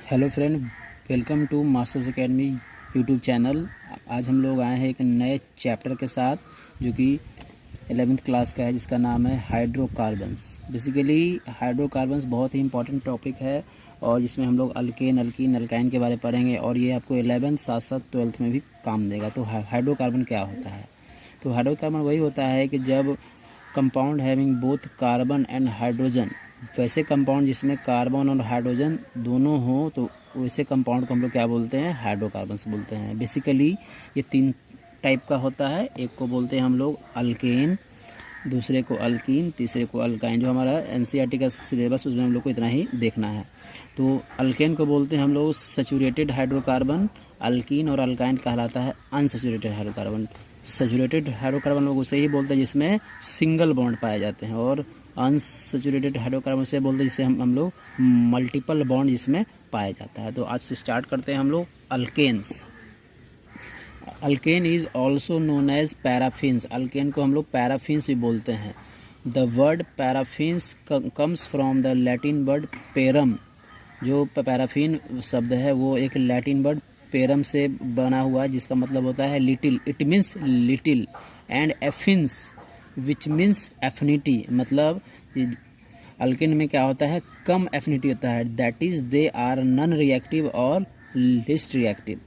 Hello friend, welcome to Masters Academy YouTube channel. आज हम लोग आए हैं एक नए चैप्टर के साथ जो कि 11th क्लास का है, जिसका नाम है हाइड्रोकार्बन्स। बेसिकली हाइड्रोकार्बन्स बहुत ही इंपॉर्टेंट टॉपिक है और जिसमें हम लोग अल्केन, अल्कीन, अल्काइन के बारे में पढ़ेंगे और ये आपको 11th साथ साथ 12th में भी काम देगा। तो हाइड्रोकार्बन क्या होता है? तो हाइड्रोकार्बन वही होता है कि जब compound having both carbon and hydrogen, तो ऐसे कंपाउंड जिसमें कार्बन और हाइड्रोजन दोनों हो, तो वैसे कंपाउंड को हम लोग क्या बोलते हैं? हाइड्रोकार्बन्स बोलते हैं। बेसिकली ये 3 टाइप का होता है। एक को बोलते हैं हम लोग अल्केन, दूसरे को अल्कीन, तीसरे को अल्काइन। जो हमारा एनसीईआरटी का सिलेबस, उसमें हम लोग को इतना ही देखना है। तो अल्केन को बोलते हैं हम लोग सैचुरेटेड हाइड्रोकार्बन, अल्कीन और अल्काइन कहलाता है अनसैचुरेटेड हाइड्रोकार्बन। सैचुरेटेड हाइड्रोकार्बन लोग उसे ही बोलते हैं जिसमें सिंगल बॉन्ड पाए जाते हैं, और अनसैचुरेटेड हाइड्रोकार्बन से बोलते हैं जिसे हम लोग मल्टीपल बॉन्ड जिसमें पाया जाता है। तो आज से स्टार्ट करते हैं हम लोग alkanes. Alkane is also known as paraffins. Alkane को हम लोग पैराफिन्स भी बोलते हैं। The word paraffins comes from the Latin word parum. जो पैराफिन शब्द है वो एक लैटिन वर्ड पेरम से बना हुआ है, जिसका मतलब होता है little. It means little. And affinis which means affinity. मतलब अल्केन में क्या होता है? कम एफिनिटी होता है। That is they are non reactive और least reactive.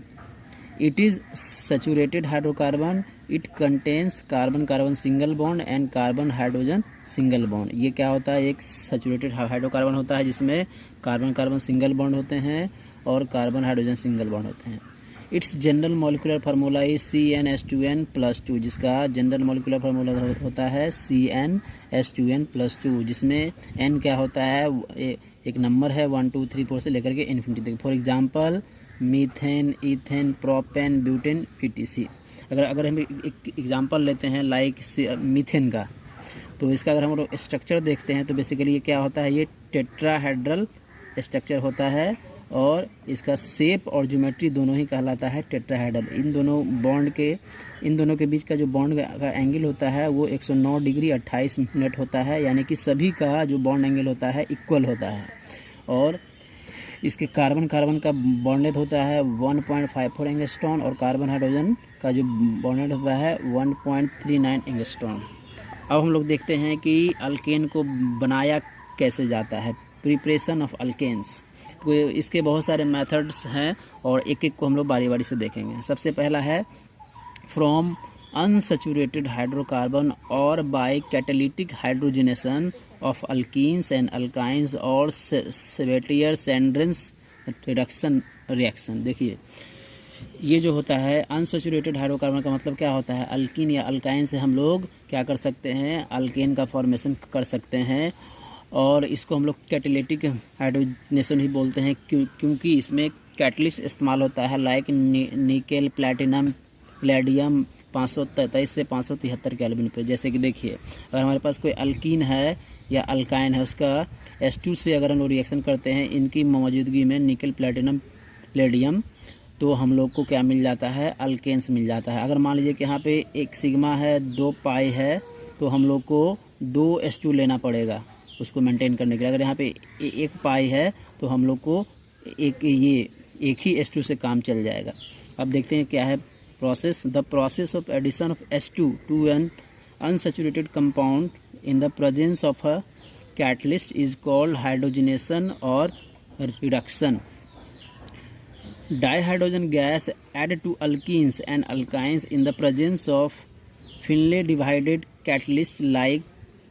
It is saturated hydrocarbon. It contains carbon carbon single bond and carbon hydrogen single bond. ये क्या होता है? एक सैचुरेटेड हाइड्रोकार्बन होता है जिसमें कार्बन कार्बन सिंगल बॉन्ड होते हैं और कार्बन हाइड्रोजन सिंगल बॉन्ड होते हैं। It's general molecular formula is CnH2n+2, जिसका जनरल मॉलिक्यूलर फार्मूला होता है CnH2n+2, जिसमें n क्या होता है? एक नंबर है 1 2 3 4 से लेकर के इन्फिनिटी तक। For example methane, ethane, propane, butane, PTC। अगर हम एक एग्जांपल लेते हैं लाइक मीथेन का, तो इसका अगर हम लोग स्ट्रक्चर देखते हैं तो बेसिकली ये क्या होता है? ये टेट्राहेड्रल स्ट्रक्चर होता है और इसका शेप और ज्योमेट्री दोनों ही कहलाता है टेट्राहेड्रल। इन दोनों के बीच का जो बॉन्ड का एंगल होता है वो 109 डिग्री 28 मिनट होता है, यानी कि सभी का जो बॉन्ड एंगल होता है इक्वल होता है। और इसके कार्बन कार्बन का बॉन्ड लेंथ होता है 1.54 एंगस्ट्रॉन और कार्बन हाइड्रोजन का जो बॉन्ड लेंथ होता है 1.39 एंगस्ट्रॉन। अब हम लोग देखते हैं कि अल्केन को बनाया कैसे जाता है। Preparation of alkanes. तो इसके बहुत सारे मेथड्स हैं और एक एक को हम लोग बारी बारी से देखेंगे। सबसे पहला है फ्रॉम अनसैचुरेटेड हाइड्रोकार्बन और by catalytic hydrogenation of alkenes and alkynes और सेवेटियर सैंड्रेंस रिडक्शन रिएक्शन। देखिए ये जो होता है अनसैचुरेटेड हाइड्रोकार्बन का मतलब क्या होता है? अल्कीन या अल्काइन से हम लोग क्या कर सकते हैं? अल्केन का फॉर्मेशन कर सकते हैं, और इसको हम लोग कैटालिटिक हाइड्रोजनेशन ही बोलते हैं क्योंकि इसमें कैटलिस्ट इस्तेमाल होता है लाइक निकेल, प्लैटिनम, प्लेडियम 543 से 573 केल्विन पे। जैसे कि देखिए अगर हमारे पास कोई अल्कीन है या अल्काइन है, उसका H2 से अगर हम लोग रिएक्शन करते हैं इनकी मौजूदगी में निकल, प्लेटिनम, प्लेडियम, तो हम लोग को क्या मिल जाता है? अल्केन्स मिल जाता है। अगर मान लीजिए कि यहाँ पे एक सिग्मा है, 2 पाई है, तो हम लोग को 2 H2 लेना पड़ेगा उसको मेंटेन करने के लिए। अगर यहाँ पे 1 पाई है तो हम लोग को एक ही H2 से काम चल जाएगा। अब देखते हैं क्या है process. The process of addition of H2 to an unsaturated compound in the presence of a catalyst is called hydrogenation or reduction. Dihydrogen gas added to alkenes and alkynes in the presence of finely divided catalysts like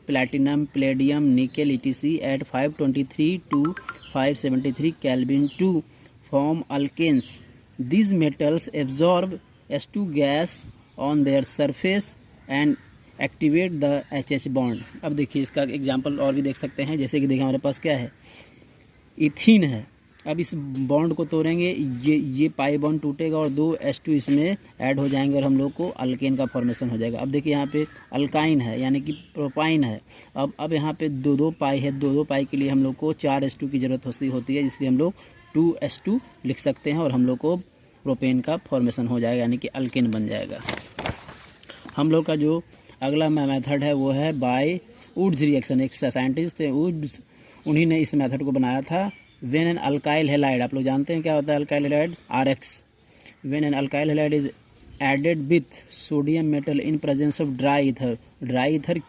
platinum, palladium, nickel, etc. at 523 to 573 Kelvin to form alkanes. These metals absorb H2 gas on their surface and activate the HH bond. अब देखिए इसका example और भी देख सकते हैं। जैसे कि देखिए हमारे पास क्या है? इथीन है। अब इस बॉन्ड को तोड़ेंगे, ये पाई बॉन्ड टूटेगा और 2 H2 इसमें ऐड हो जाएंगे और हम लोग को अल्केन का फॉर्मेशन हो जाएगा। अब देखिए यहाँ पे अल्काइन है यानी कि प्रोपाइन है। अब यहाँ पे 2 पाई है। 2 पाई के लिए हम लोग को 4 H2 की ज़रूरत होती है, इसलिए हम लोग 2 H2 लिख सकते हैं और हम लोग को प्रोपेन का फॉर्मेशन हो जाएगा, यानी कि अल्केन बन जाएगा। हम लोग का जो अगला मेथड है वो है बाय वुड्स रिएक्शन। एक साइंटिस्ट थे वुड्स, उन्हीं ने इस मेथड को बनाया था व्हेन एन अल्काइल हैलाइड, आप लोग जानते हैं क्या होता है alkyl halide, RX। When an alkyl halide is added with sodium metal in presence of dry ether. Dry ether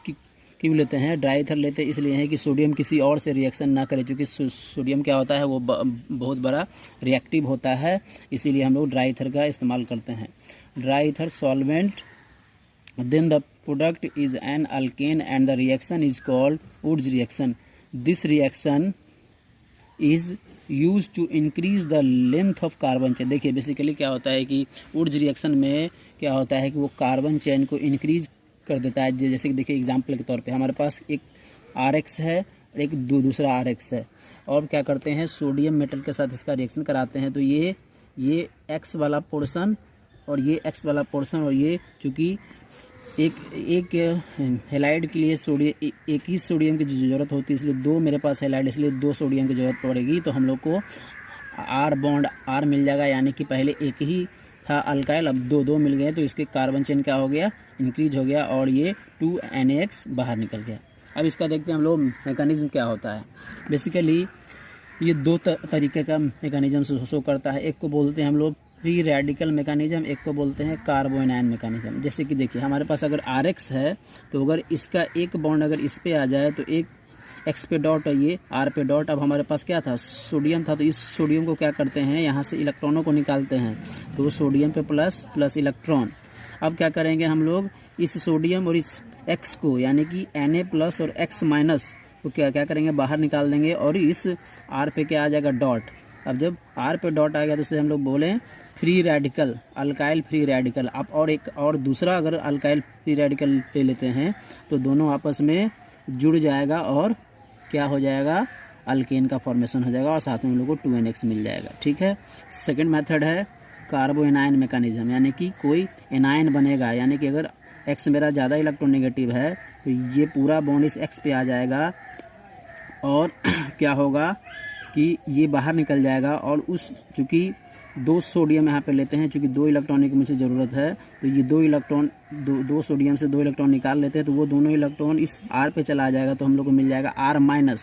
क्यों लेते हैं, ड्राई ईथर लेते इसलिए हैं कि सोडियम किसी और से रिएक्शन ना करे, क्योंकि सोडियम क्या होता है वो बहुत बड़ा रिएक्टिव होता है, इसीलिए हम लोग ड्राई ईथर का इस्तेमाल करते हैं। Dry ether solvent, then the product is an alkane and the reaction is called Wurtz reaction. This reaction is used to increase the length of carbon chain। देखिए बेसिकली क्या होता है कि वुर्ट्ज रिएक्शन में क्या होता है कि वो कार्बन चेन को इंक्रीज कर देता है। जैसे कि देखिए एग्जांपल के तौर पे हमारे पास एक RX है और एक दूसरा RX है, और क्या करते हैं सोडियम मेटल के साथ इसका रिएक्शन कराते हैं, तो ये X वाला पोर्शन और ये X वाला पोर्शन, और ये चूँकि एक हेलाइड के लिए सोडियम एक ही सोडियम की ज़रूरत होती है, इसलिए दो मेरे पास हेलाइड, इसलिए दो सोडियम की ज़रूरत पड़ेगी, तो हम लोग को R बॉन्ड R मिल जाएगा, यानी कि पहले एक ही था अल्काइल, अब दो मिल गए, तो इसके कार्बन चेन क्या हो गया, इंक्रीज हो गया, और ये 2NaX बाहर निकल गया। अब इसका देखते हैं हम लोग मैकेनिज्म क्या होता है। बेसिकली ये दो तरीके का मैकेनिज्म शो करता है, एक को बोलते हैं हम लोग फ्री रेडिकल मैकेनिज्म, एक को बोलते हैं कार्बोनाइन मैकेनिज्म। जैसे कि देखिए हमारे पास अगर RX है, तो अगर इसका एक बॉन्ड अगर इस पे आ जाए तो एक X पे डॉट और ये R पे डॉट, अब हमारे पास क्या था सोडियम था, तो इस सोडियम को क्या करते हैं यहाँ से इलेक्ट्रॉनों को निकालते हैं, तो वो सोडियम पे प्लस इलेक्ट्रॉन। अब क्या करेंगे हम लोग इस सोडियम और इस X को यानी कि Na+ और X- को क्या करेंगे बाहर निकाल देंगे, और इस R पे क्या आ जाएगा डॉट। अब जब R पे डॉट आ गया तो उसे हम लोग बोलें free radical, alkyl free radical. आप और दूसरा अगर अल्काइल फ्री रेडिकल ले लेते हैं तो दोनों आपस में जुड़ जाएगा और क्या हो जाएगा, अल्केन का फॉर्मेशन हो जाएगा, और साथ में हम लोग को 2NX मिल जाएगा। ठीक है। सेकंड मेथड है कार्बोनाइन मैकेनिज्म, यानी कि कोई एनायन बनेगा, यानी कि अगर X मेरा ज़्यादा इलेक्ट्रोनेगेटिव है तो ये पूरा बॉन्ड इस X पे आ जाएगा, और क्या होगा कि ये बाहर निकल जाएगा, और उस चूँकि दो सोडियम यहाँ पे लेते हैं, चूँकि 2 इलेक्ट्रॉन की मुझे ज़रूरत है, तो ये दो सोडियम से 2 इलेक्ट्रॉन निकाल लेते हैं, तो वो दोनों इलेक्ट्रॉन इस R पे चला जाएगा, तो हम लोग को मिल जाएगा R-,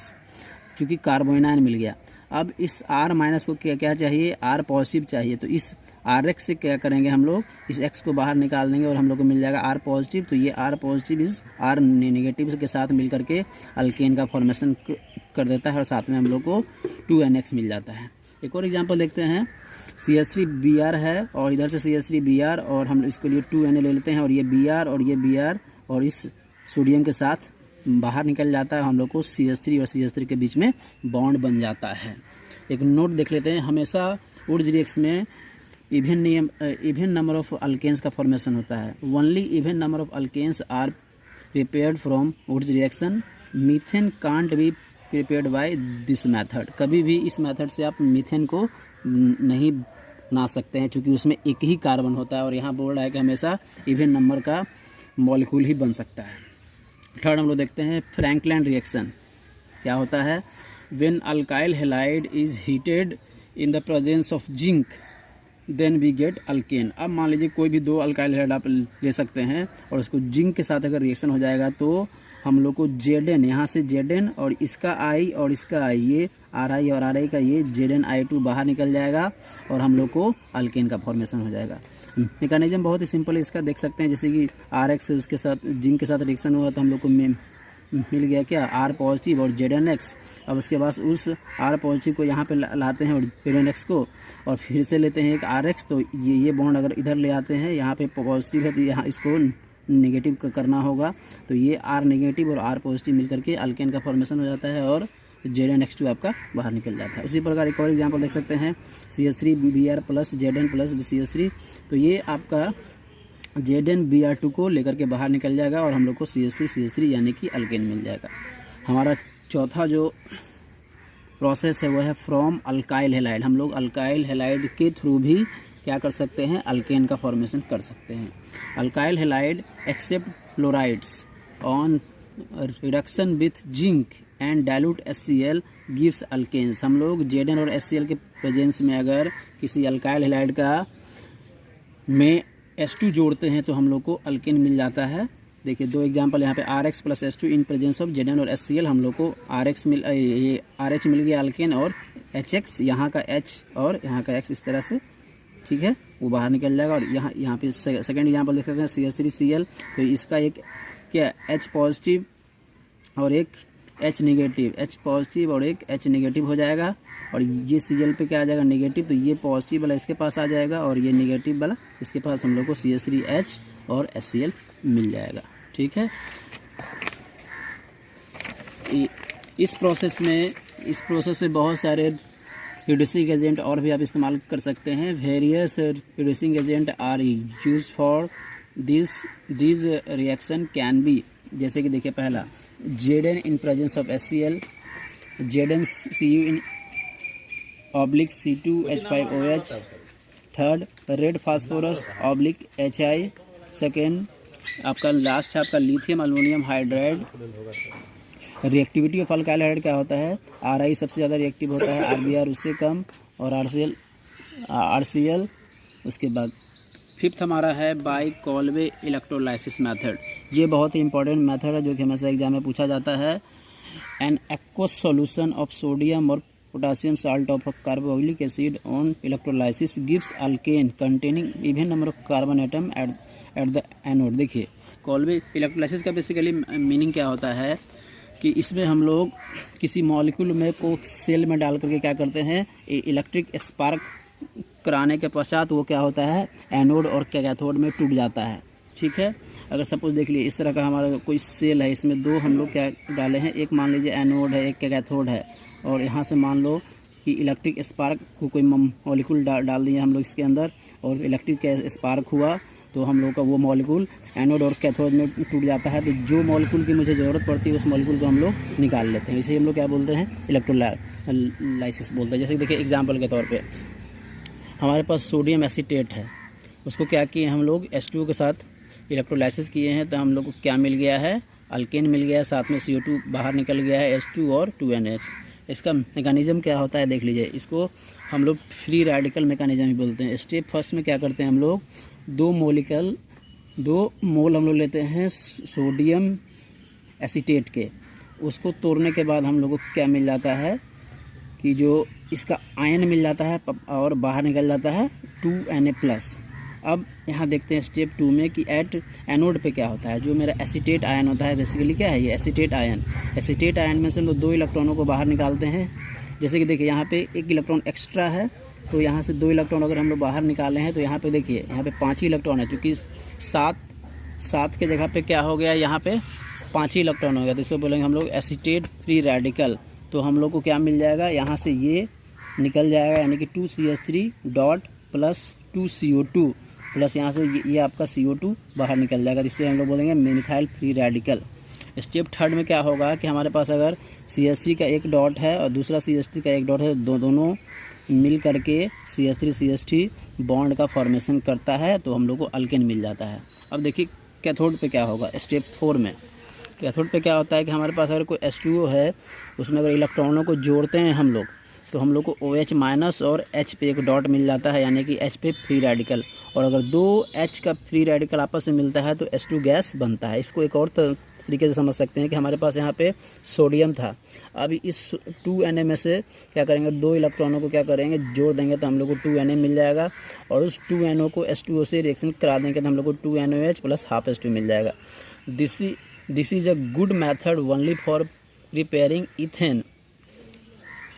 चूँकि कार्बोनाइन मिल गया। अब इस R- को क्या चाहिए, R+ चाहिए, तो इस RX से क्या करेंगे हम लोग इस X को बाहर निकाल देंगे और हम लोग को मिल जाएगा R+, तो ये R+ इस R- के साथ मिल करके अल्केन का फॉर्मेशन कर देता है, और साथ में हम लोग को 2NX मिल जाता है। एक और एग्जांपल देखते हैं, CH3Br है और इधर से CH3Br, और हम इसके लिए 2Na ले लेते हैं, और ये Br और ये Br और इस सोडियम के साथ बाहर निकल जाता है, हम लोग को CH3 और CH3 के बीच में बॉन्ड बन जाता है। एक नोट देख लेते हैं, हमेशा वुर्ट्ज रिएक्शन में इवन नंबर ऑफ अल्केन्स का फॉर्मेशन होता है। Only even number of alkanes are prepared from Wurtz reaction. Methane can't be prepared by this method. कभी भी इस मेथड से आप मीथेन को नहीं बना सकते हैं, क्योंकि उसमें एक ही कार्बन होता है, और यहाँ बोल रहा है कि हमेशा इवन नंबर का मॉलिक्यूल ही बन सकता है। थर्ड हम लोग देखते हैं फ्रैंकलैंड रिएक्शन। क्या होता है, when alkyl halide is heated in the presence of zinc then we get alkane. अब मान लीजिए कोई भी 2 अल्काइल हैलाइड आप ले सकते हैं, और उसको जिंक के साथ अगर रिएक्शन हो जाएगा तो हम लोग को Zn, यहाँ से Zn और इसका I और इसका I, ये Ri और Ri का ये ZnI2 बाहर निकल जाएगा, और हम लोग को अल्केन का फॉर्मेशन हो जाएगा। मैकेनिज्म बहुत ही सिंपल है, इसका देख सकते हैं, जैसे कि RX उसके साथ जिंक के साथ रिएक्शन हुआ तो हम लोग को मिल गया क्या, R+ और ZnX। अब उसके बाद उस R+ को यहाँ पे लाते हैं और ZnX को, और फिर से लेते हैं एक RX, तो ये बॉन्ड अगर इधर ले आते हैं, यहाँ पे पॉजिटिव है तो यहाँ इसको नेगेटिव करना होगा, तो ये R- और R+ मिल करके अल्केन का फॉर्मेशन हो जाता है, और ZnX2 आपका बाहर निकल जाता है। उसी प्रकार एक और एग्जांपल देख सकते हैं, CH3Br + Zn + CH3, तो ये आपका Zn-Br2 को लेकर के बाहर निकल जाएगा, और हम लोग को CH3 यानी कि अल्केन मिल जाएगा। हमारा चौथा जो प्रोसेस है वो है फ्रॉम अल्काइल हैलाइड। हम लोग अल्काइल हैलाइड के थ्रू भी क्या कर सकते हैं, अल्केन का फॉर्मेशन कर सकते हैं। Alkyl halide except fluorides on reduction with zinc and dilute HCl gives alkanes. हम लोग Zn और HCl के प्रेजेंस में अगर किसी अल्काइल हैलाइड का में H2 जोड़ते हैं तो हम लोग को अल्केन मिल जाता है, देखिए 2 एग्जांपल यहाँ पे RH plus H2 in presence of Zn और HCl, हम लोग को RH ये RH मिल गया अल्केन, और HX यहाँ का H और यहाँ का X इस तरह से, ठीक है, वो बाहर निकल जाएगा। और यहाँ पे सेकेंड एग्जांपल देख सकते हैं CH3Cl, तो इसका एक क्या H पॉजिटिव और एक H निगेटिव, H पॉजिटिव और एक H निगेटिव हो जाएगा, और ये Cl पे क्या आ जाएगा नेगेटिव, तो ये पॉजिटिव वाला इसके पास आ जाएगा और ये नेगेटिव वाला इसके पास, हम लोग को CH3H और HCl मिल जाएगा, ठीक है। इस प्रोसेस में बहुत सारे रिड्यूसिंग एजेंट और भी आप इस्तेमाल कर सकते हैं। Various reducing agent are use for this reaction can be, जैसे कि देखिए पहला Zn in presence of HCl, ZnCu in oblique C2H5OH, third red phosphorus oblique HI, second आपका लास्ट है आपका lithium aluminium hydride. Reactivity of alkyl hydride क्या होता है, Ri सबसे ज़्यादा रिएक्टिव होता है, RBr उससे कम, और RCl उसके बाद। फिफ्थ हमारा है बाई कॉल्वे इलेक्ट्रोलाइसिस मेथड। ये बहुत ही इंपॉर्टेंट मेथड है जो कि हमेशा एग्जाम में पूछा जाता है। An aqueous solution of sodium और potassium salt of carboxylic acid on electrolysis gives alkane containing even number of carbon atom at the anode. देखिए कॉल्वे इलेक्ट्रोलाइसिस का बेसिकली मीनिंग क्या होता है कि इसमें हम लोग किसी मॉलिक्यूल में को सेल में डाल करके क्या करते हैं, इलेक्ट्रिक स्पार्क कराने के पश्चात वो क्या होता है, एनोड और कैथोड में टूट जाता है, ठीक है। अगर सपोज देख लीजिए इस तरह का हमारा कोई सेल है, इसमें दो हम लोग क्या डाले हैं, एक मान लीजिए एनोड है, एक कैथोड है, और यहाँ से मान लो कि इलेक्ट्रिक स्पार्क को कोई मॉलिक्यूल डाल दिए हम लोग इसके अंदर, और इलेक्ट्रिक स्पार्क हुआ तो हम लोग का वो मॉलिक्यूल एनोड और कैथोड में टूट जाता है। तो जो मॉलिक्यूल की मुझे ज़रूरत पड़ती है उस मॉलिक्यूल को हम लोग निकाल लेते हैं, इसे हम लोग क्या बोलते हैं, इलेक्ट्रोलाइसिस बोलते हैं। जैसे देखिए एग्जांपल के तौर पे हमारे पास सोडियम एसीटेट है, उसको क्या किए हम लोग H2O के साथ इलेक्ट्रोलाइसिस किए हैं, तो हम लोग को क्या मिल गया है, अल्केन मिल गया है, साथ में CO2 बाहर निकल गया है, H2 और 2NH। इसका मैकेनिज़्म क्या होता है देख लीजिए, इसको हम लोग फ्री रेडिकल मैकेनिज़्म ही बोलते हैं। स्टेप फर्स्ट में क्या करते हैं हम लोग, 2 मोल हम लोग लेते हैं सोडियम एसीटेट के, उसको तोड़ने के बाद हम लोग को क्या मिल जाता है कि जो इसका आयन मिल जाता है और बाहर निकल जाता है 2Na+। अब यहाँ देखते हैं स्टेप 2 में कि एट एनोड पे क्या होता है, जो मेरा एसीटेट आयन होता है, बेसिकली क्या है ये एसीटेट आयन में से हम लोग 2 इलेक्ट्रॉनों को बाहर निकालते हैं। जैसे कि देखिए यहाँ पे 1 इलेक्ट्रॉन एक्स्ट्रा है, तो यहाँ से 2 इलेक्ट्रॉन अगर हम लोग बाहर निकाले हैं तो यहाँ पे देखिए यहाँ पे 5 ही इलेक्ट्रॉन है, चूँकि 7 के जगह पे क्या हो गया, यहाँ पे 5 ही इलेक्ट्रॉन हो गया, तो इसको बोलेंगे हम लोग एसीटेट फ्री रेडिकल। तो हम लोग को क्या मिल जाएगा, यहाँ से ये निकल जाएगा, यानी कि 2CH3 dot plus 2CO2 plus यहाँ से ये आपका CO2 बाहर निकल जाएगा, जिससे हम लोग बोलेंगे methyl free radical. Step third में क्या होगा कि हमारे पास अगर CH3 का एक डॉट है और दूसरा CH3 का एक डॉट है, दोनों मिल करके CH3 बॉन्ड का फॉर्मेशन करता है, तो हम लोग को अल्केन मिल जाता है। अब देखिए कैथोड पे क्या होगा, स्टेप 4 में कैथोड पे क्या होता है कि हमारे पास अगर कोई H2O है, उसमें अगर इलेक्ट्रॉनों को जोड़ते हैं हम लोग, तो हम लोग को OH- और H पे एक डॉट मिल जाता है, यानी कि H पे फ्री रेडिकल, और अगर 2 H का फ्री रेडिकल आपस में मिलता है तो H2 गैस बनता है। इसको एक और तरीके से समझ सकते हैं कि हमारे पास यहाँ पे सोडियम था, अभी इस 2Na में से क्या करेंगे, 2 इलेक्ट्रॉनों को क्या करेंगे, जोड़ देंगे, तो हम लोग को 2Na मिल जाएगा, और उस 2NO को H2O से रिएक्शन करा देंगे तो हम लोग को 2NOH प्लस हाफ H2 मिल जाएगा। This is a good method only for preparing ethane,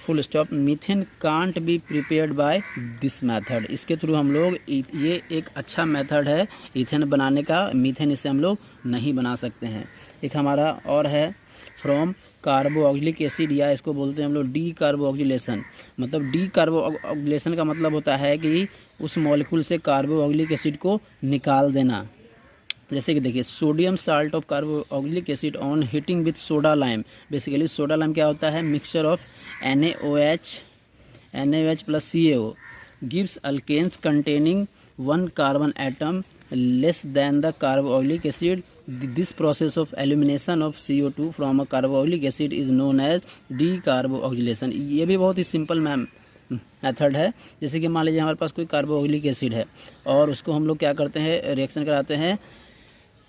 full stop. Methane can't be prepared by this method. इसके थ्रू हम लोग, ये एक अच्छा मेथड है इथेन बनाने का, मीथेन इससे हम लोग नहीं बना सकते हैं। एक हमारा और है फ्रॉम कार्बोक्सिलिक एसिड, या इसको बोलते हैं हम लोग डी कार्बोक्सिलेशन। मतलब डी कार्बोक्सिलेशन का मतलब होता है कि उस मॉलिक्यूल से कार्बोक्सिलिक एसिड को निकाल देना। जैसे कि देखिए sodium salt of carboxylic acid on heating with soda lime. Basically soda lime क्या होता है, mixture of NaOH plus CaO gives alkanes containing 1 carbon atom less than the carboxylic acid. This process of elimination of CO2 from a carboxylic acid is known as decarboxylation. ये भी बहुत ही simple method है। जैसे कि मान लीजिए हमारे पास कोई कार्बोक्सिलिक एसिड है और उसको हम लोग क्या करते हैं, रिएक्शन कराते हैं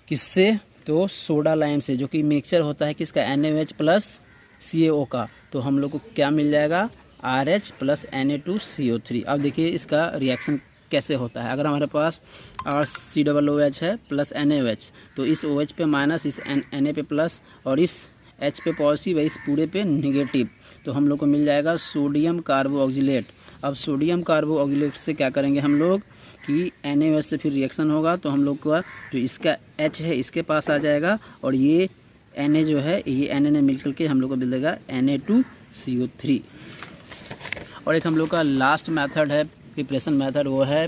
किससे, तो सोडा लाइम से, जो कि मिक्सचर होता है किसका, NaOH प्लस CaO का, तो हम लोग को क्या मिल जाएगा, RH प्लस Na2CO3। अब देखिए इसका रिएक्शन कैसे होता है। अगर हमारे पास RCOOH है प्लस NaOH, तो इस OH पे माइनस, इस Na पे प्लस और इस H पे पॉजिटिव है, इस पूरे पे नेगेटिव, तो हम लोग को मिल जाएगा सोडियम कार्बोऑक्जिलेट। अब सोडियम कार्बोऑक्जिलेट से क्या करेंगे हम लोग कि NaOH से फिर रिएक्शन होगा, तो हम लोग का जो इसका H है इसके पास आ जाएगा और ये Na जो है, ये Na ने मिलकर के हम लोग को मिल देगा Na2CO3। और एक हम लोग का लास्ट मेथड है प्रिपरेशन मेथड, वो है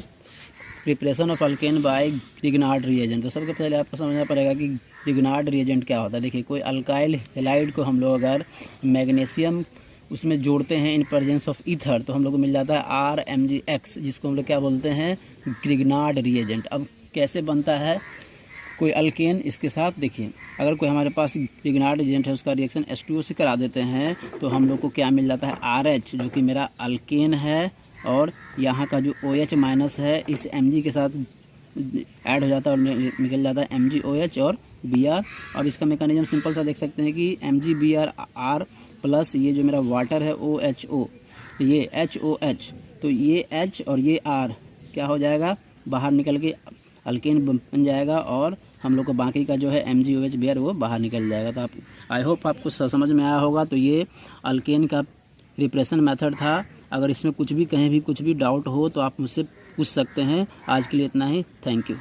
preparation of alkane by Grignard reagent. तो सबसे पहले आपको समझना पड़ेगा कि ग्रिग्नार्ड रिएजेंट क्या होता है। देखिए कोई अल्काइल हेलाइड को हम लोग अगर मैग्नीशियम उसमें जोड़ते हैं इन प्रेजेंस ऑफ ईथर, तो हम लोग को मिल जाता है RMgX, जिसको हम लोग क्या बोलते हैं, ग्रिग्नार्ड रिएजेंट। अब कैसे बनता है कोई अल्केन, इसके साथ देखिए अगर कोई हमारे पास ग्रिग्नार्ड रिएजेंट है, उसका रिएक्शन H2O से करा देते हैं, तो हम लोग को क्या मिल जाता है, RH, जो कि मेरा अल्केन है, और यहाँ का जो OH माइनस है इस Mg के साथ ऐड हो जाता है और निकल जाता है MgOH और Br। और इसका मैकेनिज्म सिंपल सा देख सकते हैं कि MgBr प्लस ये जो मेरा वाटर है OHO, ये HOH, तो ये H और ये R क्या हो जाएगा, बाहर निकल के अल्केन बन जाएगा और हम लोग को बाकी का जो है MgOH Br वो बाहर निकल जाएगा। तो आप आई होप आपको समझ में आया होगा। तो ये अल्केन का प्रिपरेशन मेथड था। अगर इसमें कुछ भी कहीं भी कुछ भी डाउट हो तो आप मुझसे पूछ सकते हैं। आज के लिए इतना ही, थैंक यू।